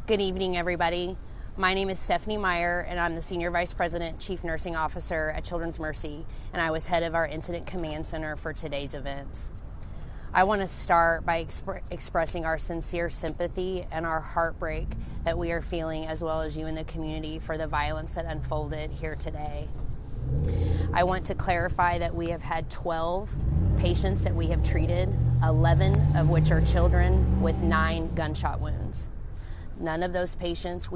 Good evening, everybody. My name is Stephanie Meyer, and I'm the Senior Vice President, Chief Nursing Officer at Children's Mercy, and I was head of our Incident Command Center for today's events. I want to start by expressing our sincere sympathy and our heartbreak that we are feeling, as well as you in the community, for the violence that unfolded here today. I want to clarify that we have had 12 patients that we have treated, 11 of which are children with 9 gunshot wounds. None of those patients,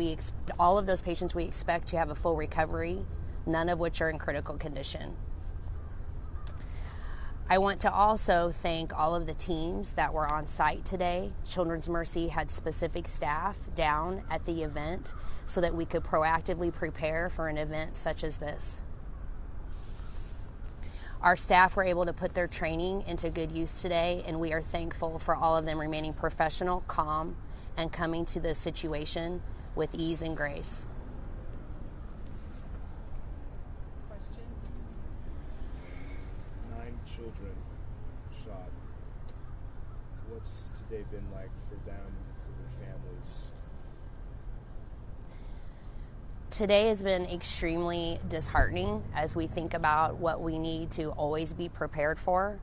all of those patients we expect to have a full recovery, none of which are in critical condition. I want to also thank all of the teams that were on site today. Children's Mercy had specific staff down at the event so that we could proactively prepare for an event such as this. Our staff were able to put their training into good use today, and we are thankful for all of them remaining professional, calm, and coming to the situation with ease and grace. Question? 9 children shot. What's today been like for them, for their families? Today has been extremely disheartening as we think about what we need to always be prepared for.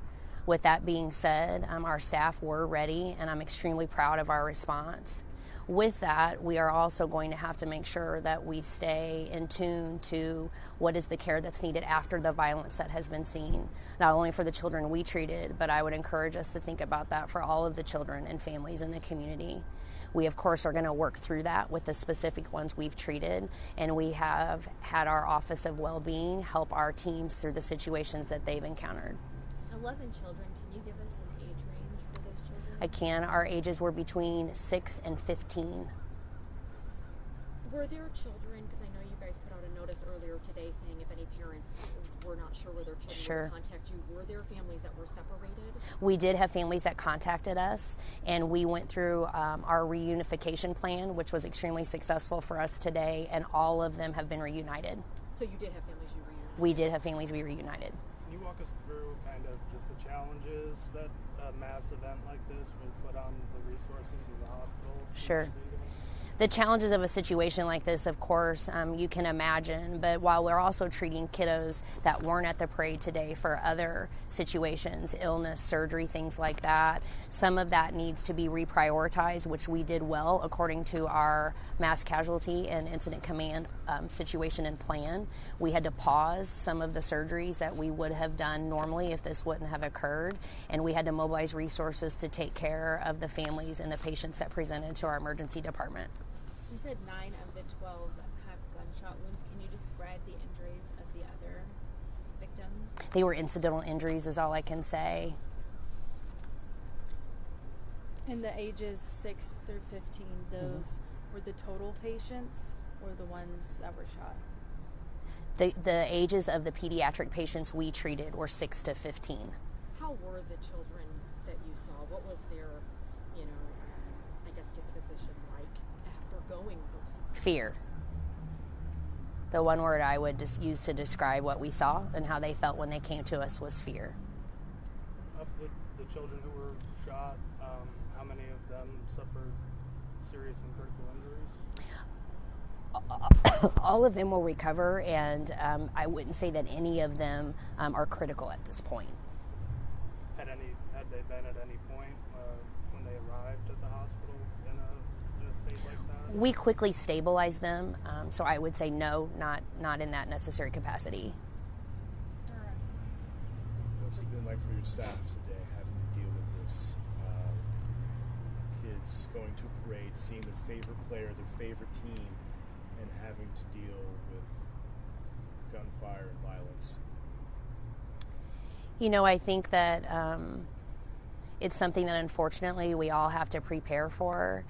With that being said, our staff were ready, and I'm extremely proud of our response. With that, we are also going to have to make sure that we stay in tune to what is the care that's needed after the violence that has been seen, not only for the children we treated, but I would encourage us to think about that for all of the children and families in the community. We, of course, are going to work through that with the specific ones we've treated, and we have had our Office of Wellbeing help our teams through the situations that they've encountered. 11 children. Can you give us an age range for those children? I can. Our ages were between 6 and 15. Were there children, because I know you guys put out a notice earlier today saying if any parents were not sure where their children would contact you, were there families that were separated? We did have families that contacted us, and we went through our reunification plan, which was extremely successful for us today, and all of them have been reunited. So you did have families you reunited? We did have families we reunited. Can you walk us through kind of just the challenges that a mass event like this will put on the resources in the hospital? Sure. The challenges of a situation like this, of course, you can imagine, but while we're also treating kiddos that weren't at the parade today for other situations, illness, surgery, things like that, some of that needs to be reprioritized, which we did well according to our mass casualty and incident command situation and plan. We had to pause some of the surgeries that we would have done normally if this wouldn't have occurred, and we had to mobilize resources to take care of the families and the patients that presented to our emergency department. You said 9 of the 12 have gunshot wounds. Can you describe the injuries of the other victims? They were incidental injuries is all I can say. In the ages 6 through 15, those were the total patients or the ones that were shot? The ages of the pediatric patients we treated were 6 to 15. How were the children that you saw? What was their, disposition like after going through something? Fear. The one word I would just use to describe what we saw and how they felt when they came to us was fear. Of the children who were shot, how many of them suffered serious and critical injuries? All of them will recover, and I wouldn't say that any of them are critical at this point. Had they been at any point when they arrived at the hospital in a state like that? We quickly stabilized them, so I would say no, not in that necessary capacity. What's it been like for your staff today, having to deal with this? Kids going to a parade, seeing their favorite player, their favorite team, and having to deal with gunfire and violence. I think that it's something that unfortunately we all have to prepare for.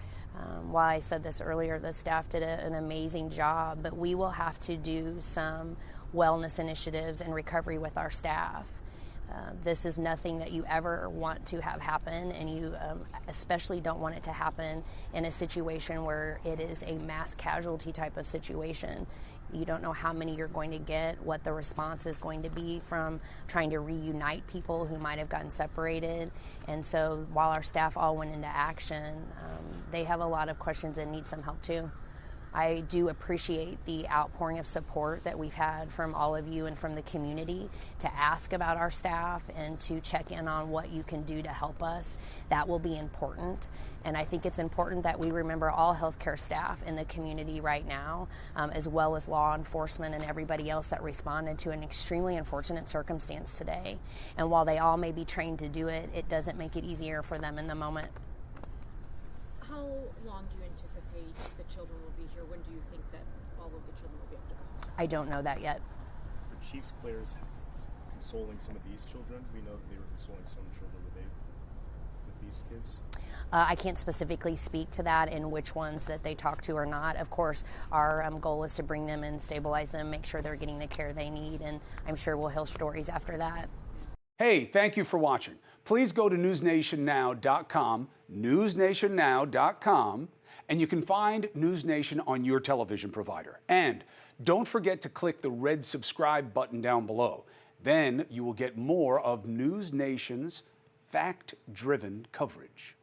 While I said this earlier, the staff did an amazing job, but we will have to do some wellness initiatives and recovery with our staff. This is nothing that you ever want to have happen, and you especially don't want it to happen in a situation where it is a mass casualty type of situation. You don't know how many you're going to get, what the response is going to be from trying to reunite people who might have gotten separated. And so while our staff all went into action, they have a lot of questions and need some help too. I do appreciate the outpouring of support that we've had from all of you and from the community to ask about our staff and to check in on what you can do to help us. That will be important. And I think it's important that we remember all healthcare staff in the community right now, as well as law enforcement and everybody else that responded to an extremely unfortunate circumstance today. And while they all may be trained to do it, it doesn't make it easier for them in the moment. How long do you anticipate the children will be here? When do you think that all of the children will be able to go home? I don't know that yet. The Chiefs players consoling some of these children? We know that they were consoling some children with these kids. I can't specifically speak to that and which ones that they talk to or not. Of course, our goal is to bring them and stabilize them, make sure they're getting the care they need, and I'm sure we'll hear stories after that. Hey, thank you for watching. Please go to newsnationnow.com, newsnationnow.com, and you can find News Nation on your television provider. And don't forget to click the red subscribe button down below. Then you will get more of News Nation's fact-driven coverage.